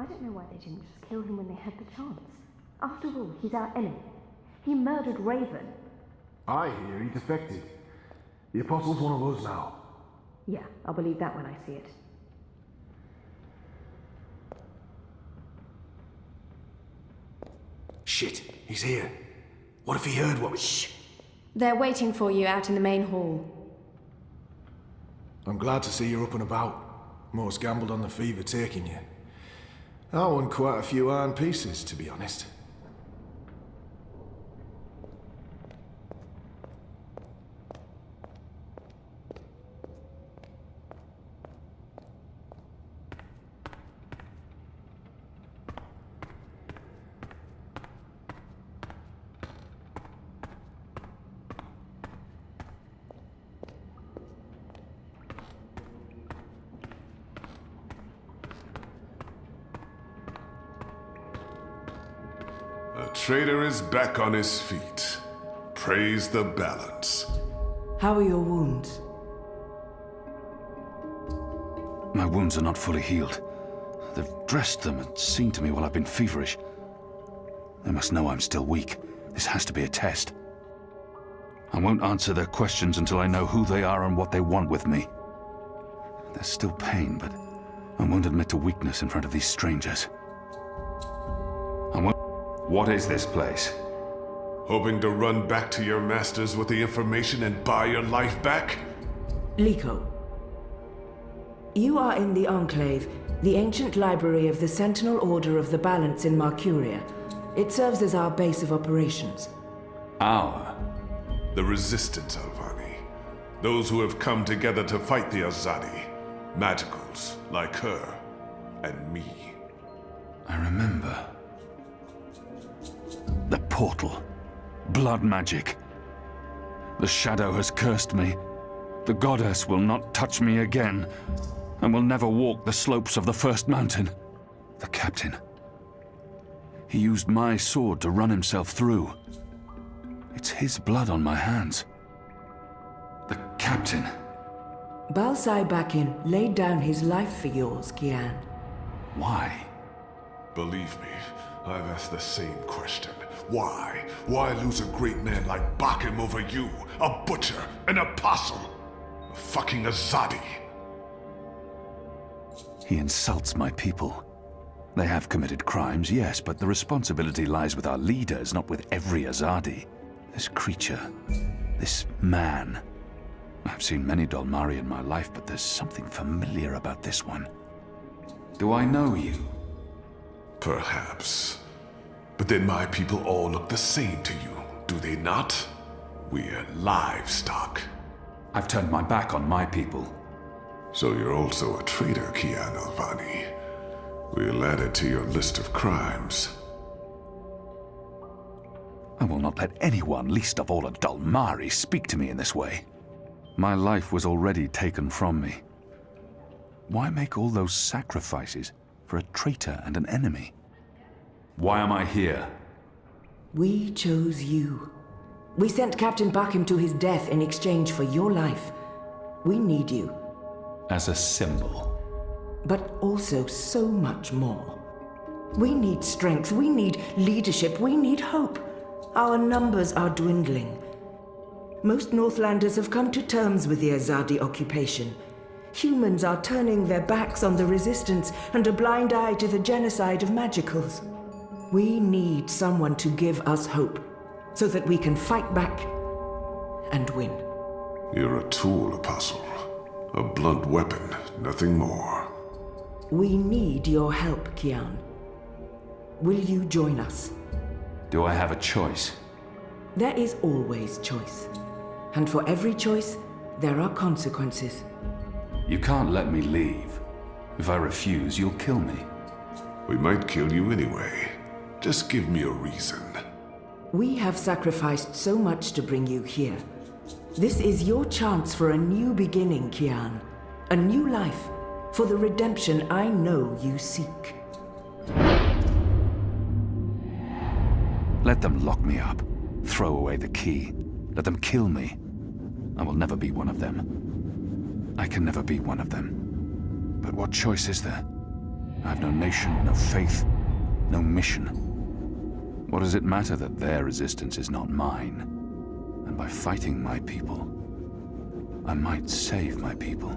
don't know why they didn't just kill him when they had the chance. After all, he's our enemy. He murdered Raven. I hear he defected. The Apostle's one of us now. Yeah, I'll believe that when I see it. Shit, he's here. What if he heard what we... Shh! They're waiting for you out in the main hall. I'm glad to see you're up and about. Most gambled on the fever taking you. I won quite a few iron pieces, to be honest. A traitor is back on his feet. Praise the balance. How are your wounds? My wounds are not fully healed. They've dressed them and seen to me while I've been feverish. They must know I'm still weak. This has to be a test. I won't answer their questions until I know who they are and what they want with me. There's still pain, but I won't admit to weakness in front of these strangers. What is this place? Hoping to run back to your masters with the information and buy your life back? Liko. You are in the Enclave, the ancient library of the Sentinel Order of the Balance in Marcuria. It serves as our base of operations. Our? The Resistance, Alvani. Those who have come together to fight the Azadi. Magicals, like her, and me. I remember. The portal. Blood magic. The shadow has cursed me. The goddess will not touch me again, and will never walk the slopes of the first mountain. The captain. He used my sword to run himself through. It's his blood on my hands. The captain. Balsai Bakin laid down his life for yours, Kian. Why? Believe me, I've asked the same question. Why? Why lose a great man like Bakim over you? A butcher, an apostle, a fucking Azadi. He insults my people. They have committed crimes, yes, but the responsibility lies with our leaders, not with every Azadi. This creature, this man. I've seen many Dolmari in my life, but there's something familiar about this one. Do I know you? Perhaps. But then my people all look the same to you, do they not? We're livestock. I've turned my back on my people. So you're also a traitor, Kian Alvani. We'll add it to your list of crimes. I will not let anyone, least of all a Dolmari, speak to me in this way. My life was already taken from me. Why make all those sacrifices for a traitor and an enemy? Why am I here? We chose you. We sent Captain Bakim to his death in exchange for your life. We need you. As a symbol. But also so much more. We need strength, we need leadership, we need hope. Our numbers are dwindling. Most Northlanders have come to terms with the Azadi occupation. Humans are turning their backs on the Resistance and a blind eye to the genocide of Magicals. We need someone to give us hope, so that we can fight back and win. You're a tool, Apostle. A blunt weapon, nothing more. We need your help, Kian. Will you join us? Do I have a choice? There is always choice. And for every choice, there are consequences. You can't let me leave. If I refuse, you'll kill me. We might kill you anyway. Just give me a reason. We have sacrificed so much to bring you here. This is your chance for a new beginning, Kian. A new life, for the redemption I know you seek. Let them lock me up. Throw away the key. Let them kill me. I will never be one of them. I can never be one of them. But what choice is there? I have no nation, no faith, no mission. What does it matter that their resistance is not mine? And by fighting my people, I might save my people.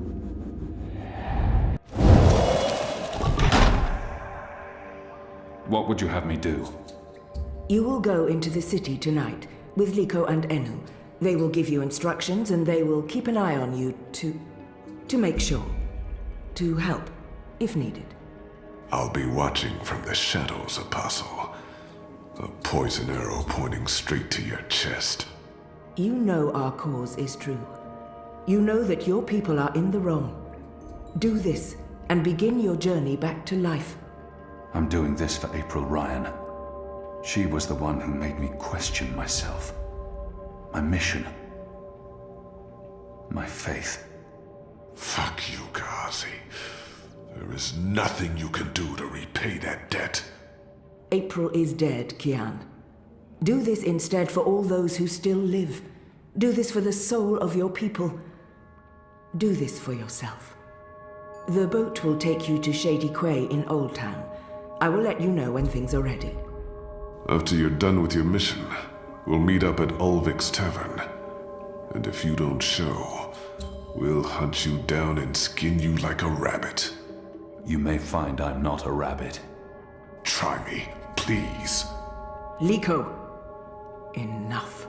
What would you have me do? You will go into the city tonight with Liko and Enu. They will give you instructions and they will keep an eye on you to make sure. To help, if needed. I'll be watching from the shadows, Apostle. A poison arrow pointing straight to your chest. You know our cause is true. You know that your people are in the wrong. Do this and begin your journey back to life. I'm doing this for April Ryan. She was the one who made me question myself. My mission. My faith. Fuck you, Ghazi. There is nothing you can do to repay that debt. April is dead, Kian. Do this instead for all those who still live. Do this for the soul of your people. Do this for yourself. The boat will take you to Shady Quay in Old Town. I will let you know when things are ready. After you're done with your mission, we'll meet up at Ulvik's Tavern. And if you don't show, we'll hunt you down and skin you like a rabbit. You may find I'm not a rabbit. Try me, please. Liko, enough.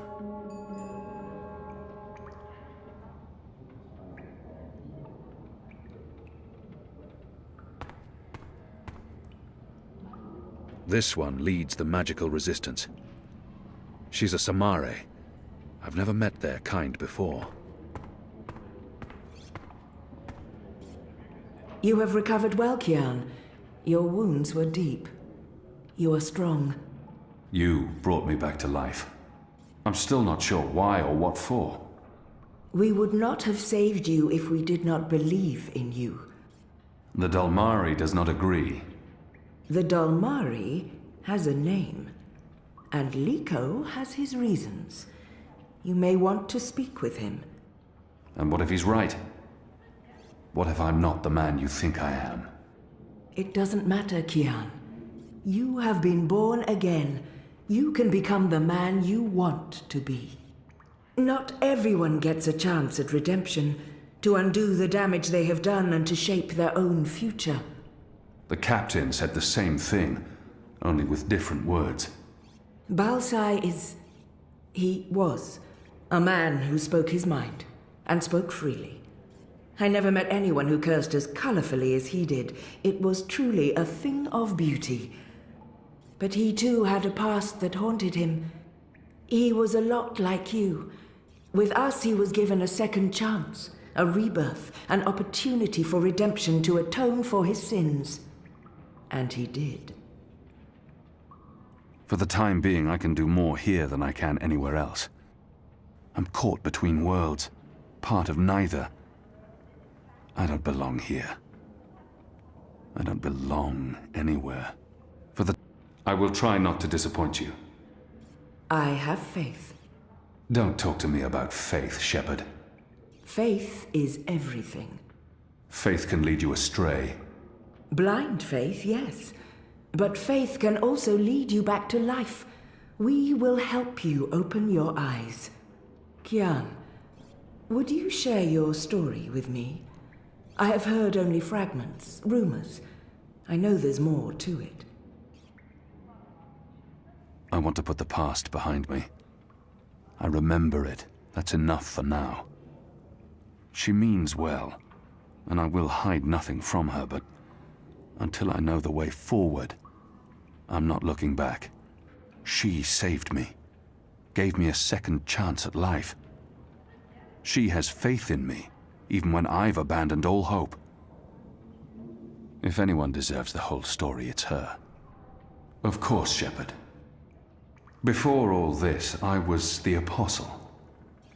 This one leads the magical resistance. She's a Samare. I've never met their kind before. You have recovered well, Kian. Your wounds were deep. You are strong. You brought me back to life. I'm still not sure why or what for. We would not have saved you if we did not believe in you. The Dalmari does not agree. The Dalmari has a name, and Liko has his reasons. You may want to speak with him. And what if he's right? What if I'm not the man you think I am? It doesn't matter, Kian. You have been born again. You can become the man you want to be. Not everyone gets a chance at redemption, to undo the damage they have done and to shape their own future. The captain said the same thing, only with different words. Balsai he was a man who spoke his mind, and spoke freely. I never met anyone who cursed as colorfully as he did. It was truly a thing of beauty. But he too had a past that haunted him. He was a lot like you. With us, he was given a second chance, a rebirth, an opportunity for redemption to atone for his sins. And he did. For the time being, I can do more here than I can anywhere else. I'm caught between worlds, part of neither. I don't belong here. I don't belong anywhere. I will try not to disappoint you. I have faith. Don't talk to me about faith, Shepherd. Faith is everything. Faith can lead you astray. Blind faith, yes. But faith can also lead you back to life. We will help you open your eyes. Kian, would you share your story with me? I have heard only fragments, rumors. I know there's more to it. I want to put the past behind me. I remember it. That's enough for now. She means well, and I will hide nothing from her, but until I know the way forward, I'm not looking back. She saved me, gave me a second chance at life. She has faith in me, even when I've abandoned all hope. If anyone deserves the whole story, it's her. Of course, Shepherd. Before all this, I was the Apostle.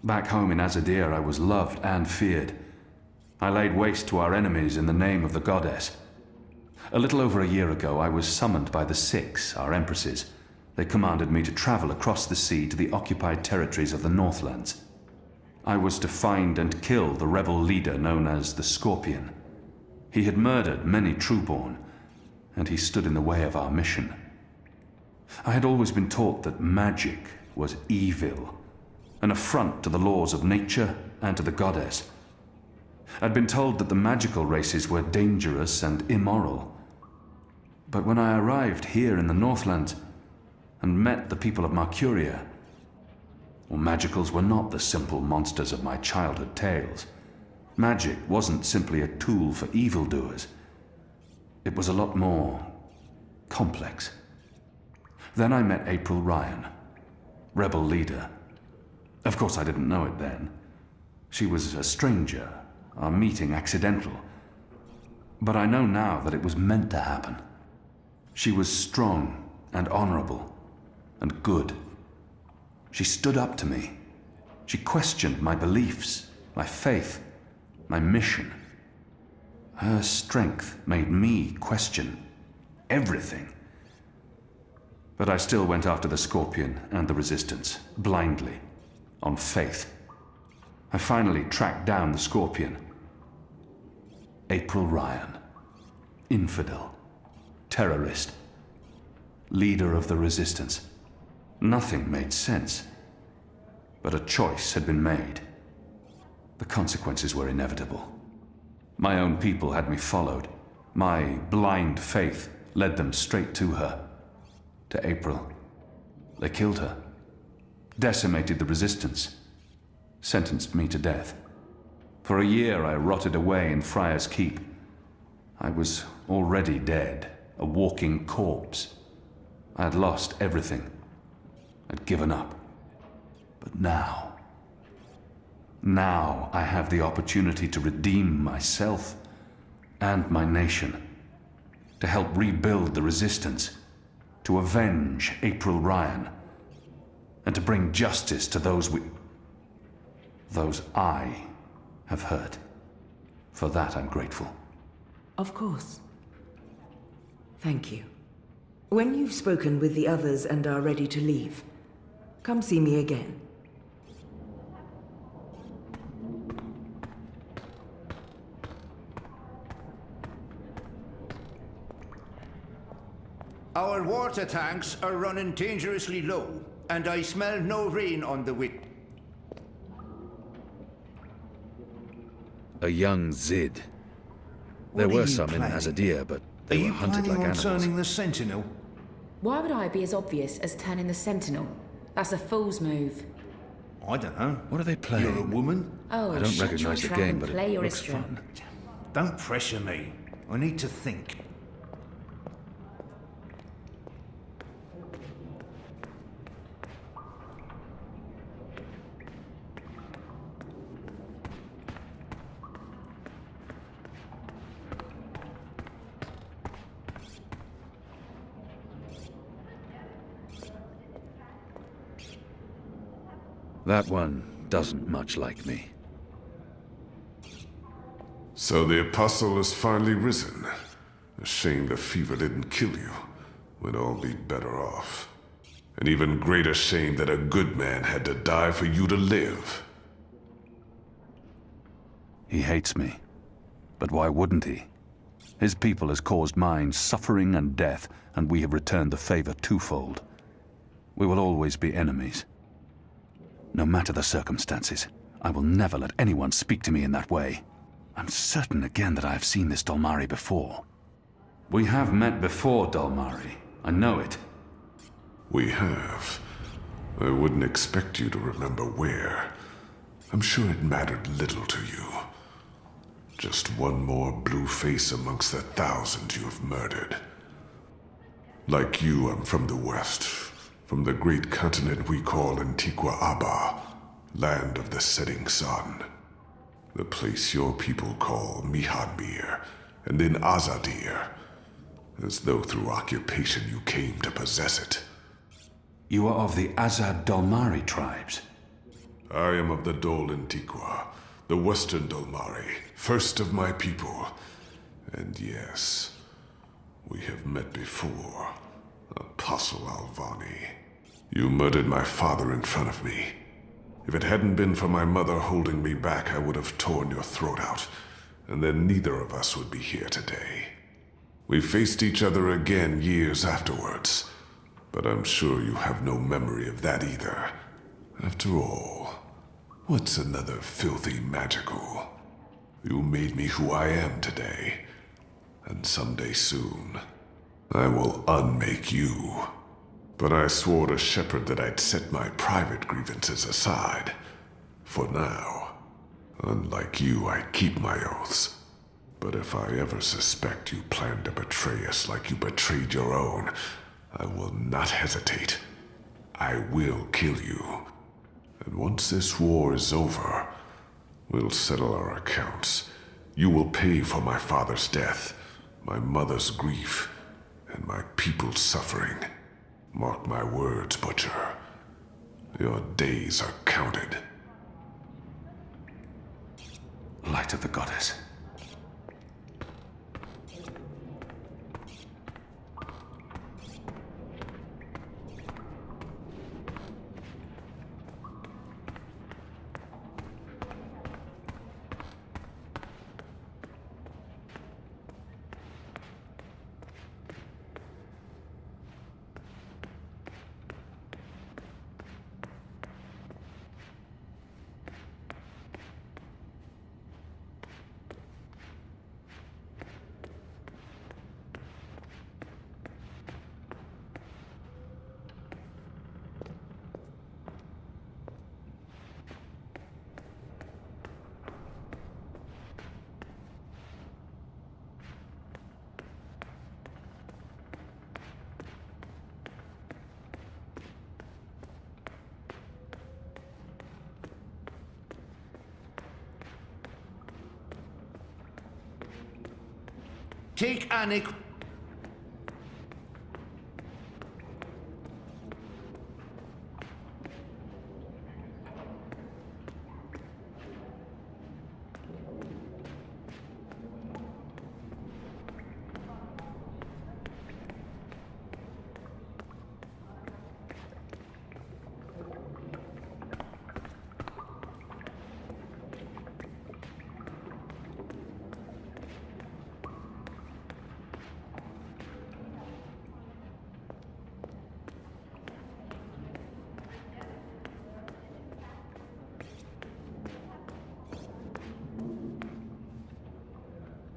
Back home in Azadir, I was loved and feared. I laid waste to our enemies in the name of the goddess. A little over a year ago, I was summoned by the Six, our empresses. They commanded me to travel across the sea to the occupied territories of the Northlands. I was to find and kill the rebel leader known as the Scorpion. He had murdered many Trueborn, and he stood in the way of our mission. I had always been taught that magic was evil, an affront to the laws of nature and to the goddess. I'd been told that the magical races were dangerous and immoral. But when I arrived here in the Northlands and met the people of Mercuria, well, magicals were not the simple monsters of my childhood tales. Magic wasn't simply a tool for evildoers. It was a lot more complex. Then I met April Ryan, rebel leader. Of course, I didn't know it then. She was a stranger, our meeting accidental. But I know now that it was meant to happen. She was strong and honorable and good. She stood up to me. She questioned my beliefs, my faith, my mission. Her strength made me question everything. But I still went after the Scorpion and the Resistance, blindly, on faith. I finally tracked down the Scorpion. April Ryan. Infidel. Terrorist. Leader of the Resistance. Nothing made sense. But a choice had been made. The consequences were inevitable. My own people had me followed. My blind faith led them straight to her. To April. They killed her. Decimated the Resistance. Sentenced me to death. For a year I rotted away in Friar's Keep. I was already dead, a walking corpse. I had lost everything. I'd given up. But now I have the opportunity to redeem myself and my nation, to help rebuild the Resistance, to avenge April Ryan, and to bring justice to those I have hurt. For that I'm grateful. Of course. Thank you. When you've spoken with the others and are ready to leave, come see me again. Our water tanks are running dangerously low, and I smell no rain on the way. A young Zid. There were some in Azadir, but they were hunted like animals. Are you planning on turning the Sentinel? Why would I be as obvious as turning the Sentinel? That's a fool's move. I don't know. What are they playing? You're a woman? Oh, I don't shut recognize your the trap game, and but play it your looks instrument. fun. Don't pressure me. I need to think. That one doesn't much like me. So the Apostle has finally risen. A shame the fever didn't kill you. We'd all be better off. An even greater shame that a good man had to die for you to live. He hates me. But why wouldn't he? His people has caused mine suffering and death, and we have returned the favor twofold. We will always be enemies. No matter the circumstances, I will never let anyone speak to me in that way. I'm certain again that I have seen this Dolmari before. We have met before, Dolmari. I know it. We have. I wouldn't expect you to remember where. I'm sure it mattered little to you. Just one more blue face amongst the thousands you have murdered. Like you, I'm from the West. From the great continent we call Antigua Aba, land of the setting sun. The place your people call Mihadmir, and then Azadir, as though through occupation you came to possess it. You are of the Azad Dolmari tribes. I am of the Dol Antigua, the Western Dolmari, first of my people. And yes, we have met before. Apostle Alvani. You murdered my father in front of me. If it hadn't been for my mother holding me back, I would have torn your throat out, and then neither of us would be here today. We faced each other again years afterwards, but I'm sure you have no memory of that either. After all, what's another filthy magical? You made me who I am today, and someday soon, I will unmake you. But I swore to Shepard that I'd set my private grievances aside. For now. Unlike you, I keep my oaths. But if I ever suspect you plan to betray us like you betrayed your own, I will not hesitate. I will kill you. And once this war is over, we'll settle our accounts. You will pay for my father's death, my mother's grief, and my people's suffering. Mark my words, Butcher. Your days are counted. Light of the Goddess. Take Anik.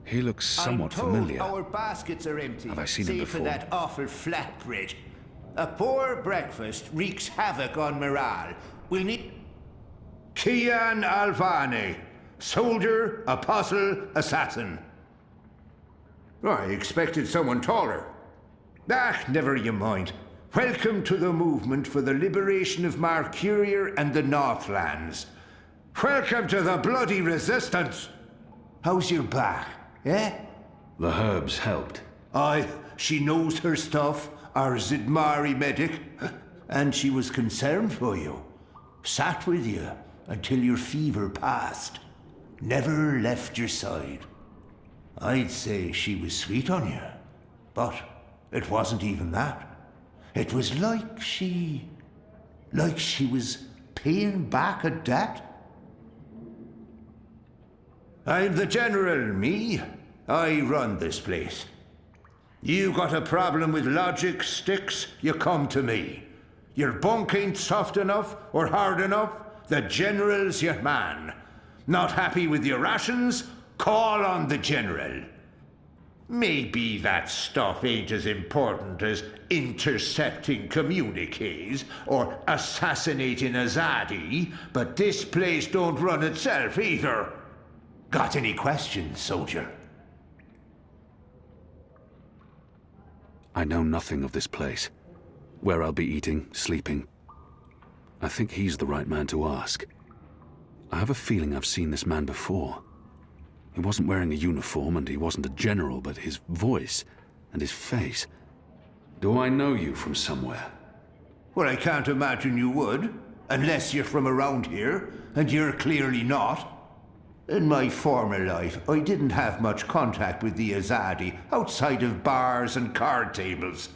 He looks somewhat I'm told familiar. Our baskets are empty. Have I seen him save for before? that awful flatbread. A poor breakfast wreaks havoc on morale. We'll need Kian Alvane, soldier, apostle, assassin. I expected someone taller. Ah, never you mind. Welcome to the movement for the liberation of Marcuria and the Northlands. Welcome to the bloody resistance. How's your back, eh? The herbs helped. Aye, she knows her stuff, our Zidmari medic, and she was concerned for you. Sat with you until your fever passed. Never left your side. I'd say she was sweet on you, but it wasn't even that. It was like she was paying back a debt. I'm the general, me. I run this place. You got a problem with logic, sticks, you come to me. Your bunk ain't soft enough or hard enough, the general's your man. Not happy with your rations? Call on the general. Maybe that stuff ain't as important as intercepting communiques or assassinating Azadi, but this place don't run itself either. Got any questions, soldier? I know nothing of this place. Where I'll be eating, sleeping. I think he's the right man to ask. I have a feeling I've seen this man before. He wasn't wearing a uniform and he wasn't a general, but his voice and his face. Do I know you from somewhere? Well, I can't imagine you would, unless you're from around here, and you're clearly not. In my former life, I didn't have much contact with the Azadi outside of bars and card tables.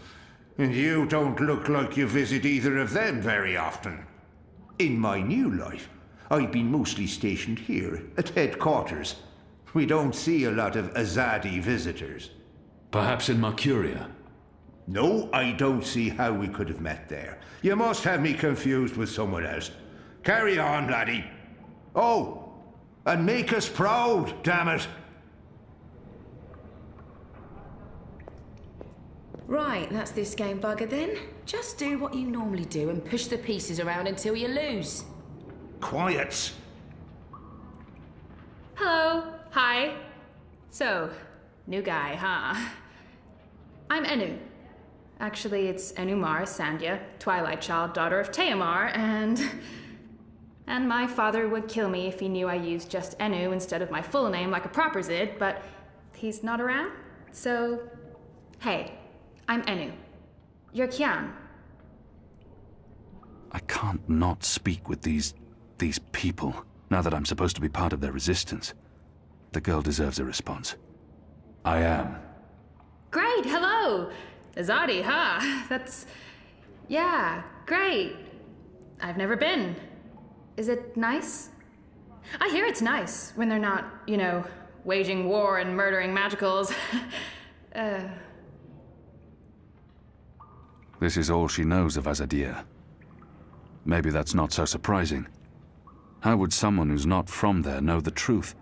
And you don't look like you visit either of them very often. In my new life, I've been mostly stationed here at headquarters. We don't see a lot of Azadi visitors. Perhaps in Mercuria. No, I don't see how we could have met there. You must have me confused with someone else. Carry on, laddie. Oh, and make us proud, damn it. Right, that's this game bugger then. Just do what you normally do and push the pieces around until you lose. Quiet. Hello. Hi. So, new guy, huh? I'm Enu. Actually, it's Enumar Sandhya, Twilight Child, daughter of Teomar, and my father would kill me if he knew I used just Enu instead of my full name like a proper Zid, but he's not around, so... Hey, I'm Enu. You're Kian. I can't not speak with these people, now that I'm supposed to be part of their resistance. The girl deserves a response. I am. Great, hello! Azadi, huh? That's... Yeah, great. I've never been. Is it nice? I hear it's nice when they're not, you know, waging war and murdering magicals. This is all she knows of Azadir. Maybe that's not so surprising. How would someone who's not from there know the truth?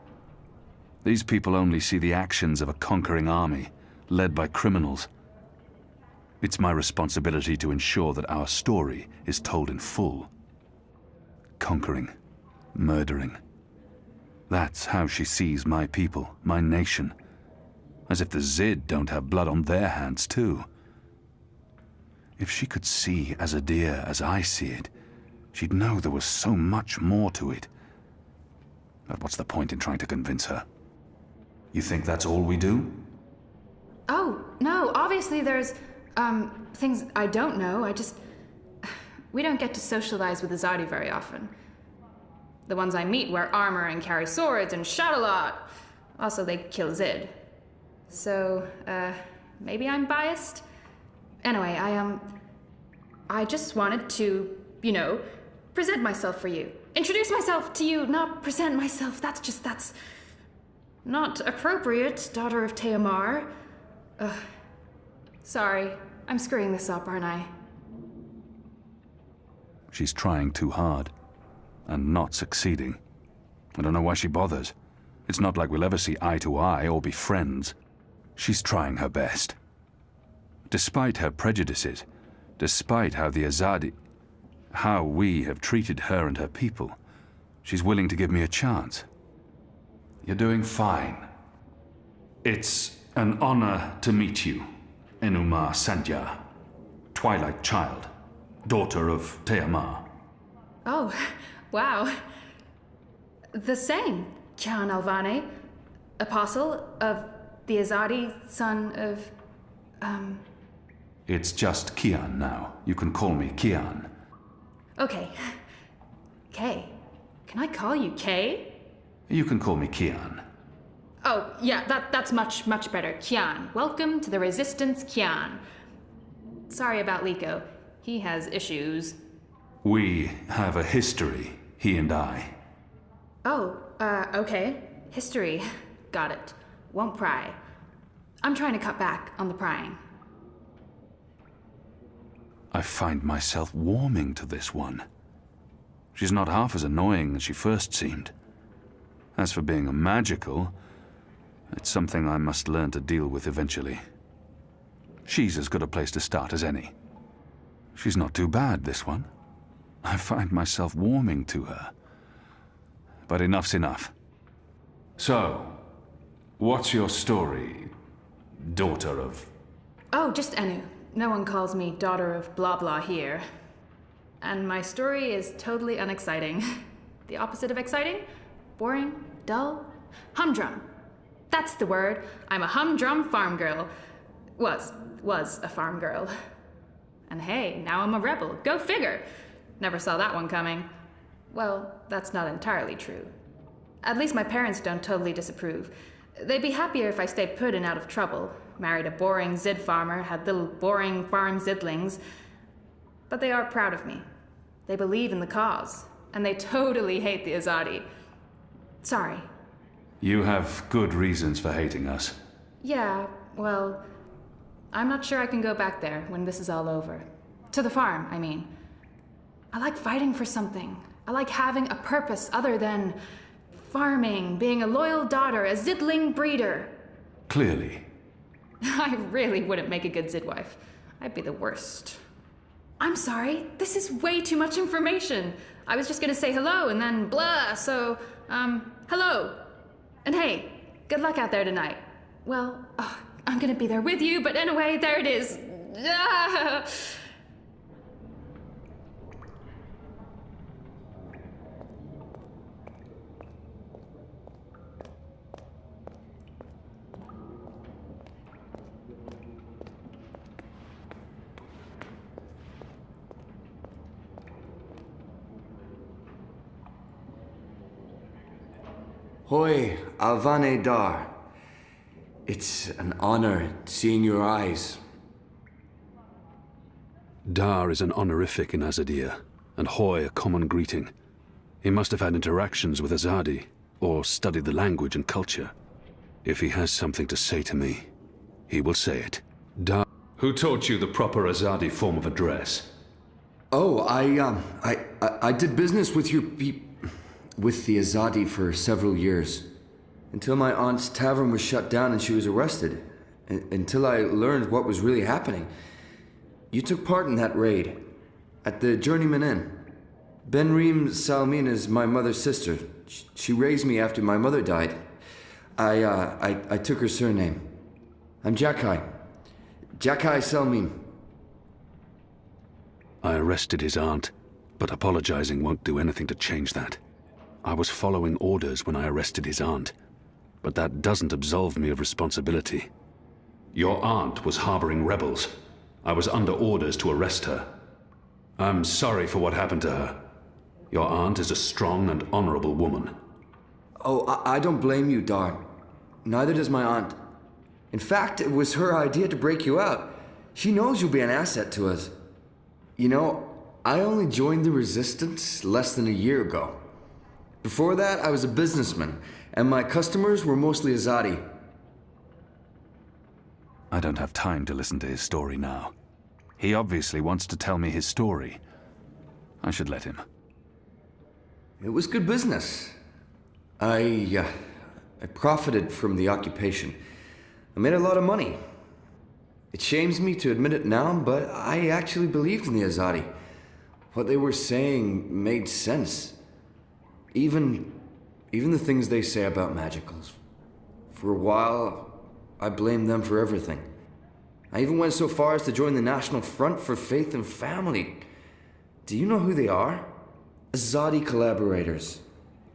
These people only see the actions of a conquering army, led by criminals. It's my responsibility to ensure that our story is told in full. Conquering, murdering. That's how she sees my people, my nation. As if the Zid don't have blood on their hands too. If she could see Azadir as I see it, she'd know there was so much more to it. But what's the point in trying to convince her? You think that's all we do? Oh, no, obviously there's, things I don't know. We don't get to socialize with Azadi very often. The ones I meet wear armor and carry swords and shout a lot. Also, they kill Zid. So, maybe I'm biased? Anyway, I just wanted to, you know, present myself for you. Introduce myself to you, not present myself. That's not appropriate, daughter of Teomar. Sorry, I'm screwing this up, aren't I? She's trying too hard, and not succeeding. I don't know why she bothers. It's not like we'll ever see eye to eye or be friends. She's trying her best. Despite her prejudices, despite how we have treated her and her people, she's willing to give me a chance. You're doing fine. It's an honor to meet you, Enumar Sandhya, Twilight Child, daughter of Teomar. Oh, wow. The same, Kian Alvane, apostle of the Azadi, son of, It's just Kian now. You can call me Kian. Okay. Kay. Can I call you Kay? You can call me Kian. Oh, yeah, that's much better. Kian. Welcome to the Resistance, Kian. Sorry about Liko. He has issues. We have a history, he and I. Oh, okay. History. Got it. Won't pry. I'm trying to cut back on the prying. I find myself warming to this one. She's not half as annoying as she first seemed. As for being a magical, it's something I must learn to deal with eventually. She's as good a place to start as any. She's not too bad, this one. I find myself warming to her. But enough's enough. So, what's your story, daughter of... Oh, just Enu. No one calls me daughter of blah blah here. And my story is totally unexciting. The opposite of exciting? Boring? Dull? Humdrum. That's the word. I'm a humdrum farm girl. Was a farm girl. And hey, now I'm a rebel. Go figure. Never saw that one coming. Well, that's not entirely true. At least my parents don't totally disapprove. They'd be happier if I stayed put and out of trouble. Married a boring Zid farmer, had little boring farm Zidlings. But they are proud of me. They believe in the cause. And they totally hate the Azadi. Sorry. You have good reasons for hating us. Yeah, well, I'm not sure I can go back there when this is all over. To the farm, I mean. I like fighting for something. I like having a purpose other than farming, being a loyal daughter, a zidling breeder. Clearly. I really wouldn't make a good Zidwife. I'd be the worst. I'm sorry, this is way too much information. I was just gonna say hello and then blah, so, hello. And hey, good luck out there tonight. Well, I'm gonna be there with you, but anyway, there it is. Ah! Hoi, Alvane Dar. It's an honor seeing your eyes. Dar is an honorific in Azadir, and Hoy a common greeting. He must have had interactions with Azadi, or studied the language and culture. If he has something to say to me, he will say it. Dar... Who taught you the proper Azadi form of address? Oh, I did business with with the Azadi for several years. Until my aunt's tavern was shut down and she was arrested. Until I learned what was really happening. You took part in that raid. At the Journeyman Inn. Benreem Salmin is my mother's sister. She raised me after my mother died. I took her surname. I'm Jakai. Jakai Salmin. I arrested his aunt, but apologizing won't do anything to change that. I was following orders when I arrested his aunt, but that doesn't absolve me of responsibility. Your aunt was harboring rebels. I was under orders to arrest her. I'm sorry for what happened to her. Your aunt is a strong and honorable woman. Oh, I don't blame you, Dar. Neither does my aunt. In fact, it was her idea to break you out. She knows you'll be an asset to us. You know, I only joined the Resistance less than a year ago. Before that, I was a businessman, and my customers were mostly Azadi. I don't have time to listen to his story now. He obviously wants to tell me his story. I should let him. It was good business. I profited from the occupation. I made a lot of money. It shames me to admit it now, but I actually believed in the Azadi. What they were saying made sense. Even the things they say about magicals. For a while, I blamed them for everything. I even went so far as to join the National Front for Faith and Family. Do you know who they are? Azadi collaborators.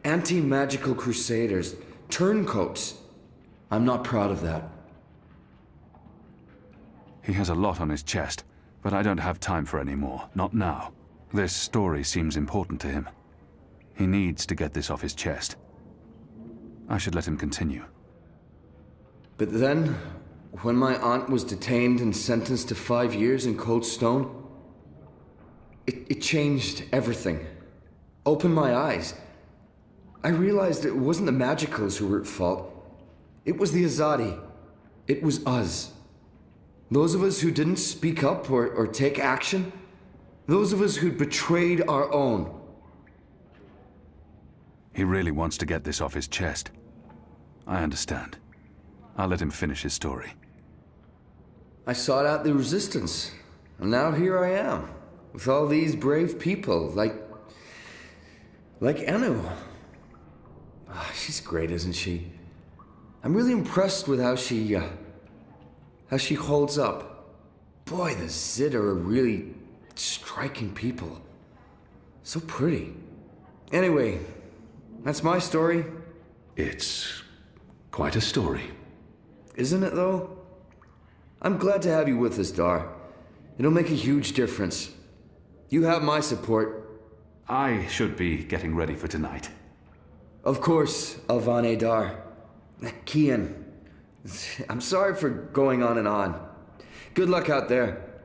Anti-magical crusaders. Turncoats. I'm not proud of that. He has a lot on his chest, but I don't have time for any more. Not now. This story seems important to him. He needs to get this off his chest. I should let him continue. But then, when my aunt was detained and sentenced to 5 years in Cold Stone, it changed everything. Opened my eyes. I realized it wasn't the Magicals who were at fault. It was the Azadi. It was us. Those of us who didn't speak up or take action. Those of us who'd betrayed our own. He really wants to get this off his chest. I understand. I'll let him finish his story. I sought out the Resistance, and now here I am, with all these brave people, like Anu. Oh, she's great, isn't she? I'm really impressed with how she holds up. Boy, the Zid are really striking people. So pretty. Anyway, that's my story. It's quite a story. Isn't it, though? I'm glad to have you with us, Dar. It'll make a huge difference. You have my support. I should be getting ready for tonight. Of course, Alvane Dar. Kian. I'm sorry for going on and on. Good luck out there.